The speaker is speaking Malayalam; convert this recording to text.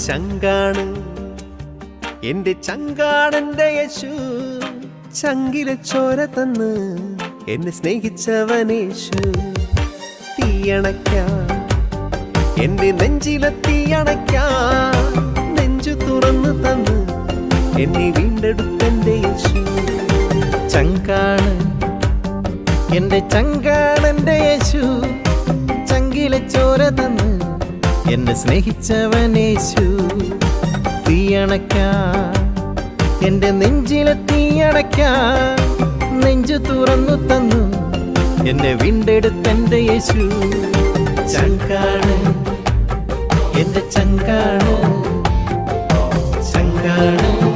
ചങ്കാണ് എന്റെ ചങ്കാണെന്റെ യേശു. ചങ്കിലെ ചോര തന്ന് എന്നെ സ്നേഹിച്ചവനേശു. തീയണയ്ക്കാൻ എന്റെ നെഞ്ചിലെ തീയണയ്ക്കാൻ നെഞ്ചു തുറന്നു തന്ന് എന്നെ വീണ്ടെടുത്തെന്റെ യേശു. ചങ്കാണ് എന്റെ ചങ്കാണെന്റെ യേശു. ചങ്കിലെ ചോര തന്ന് എന്നെ സ്നേഹിച്ചവനേശു. തീയണയ്ക്കാൻ എന്റെ നെഞ്ചിലെ തീയണയ്ക്കാൻ നെഞ്ചു തുറന്നു തന്നു എന്നെ വീണ്ടെടുത്തെന്റെ യേശു. ചങ്കാണ് എന്റെ ചങ്കാണ് ചങ്കാണ്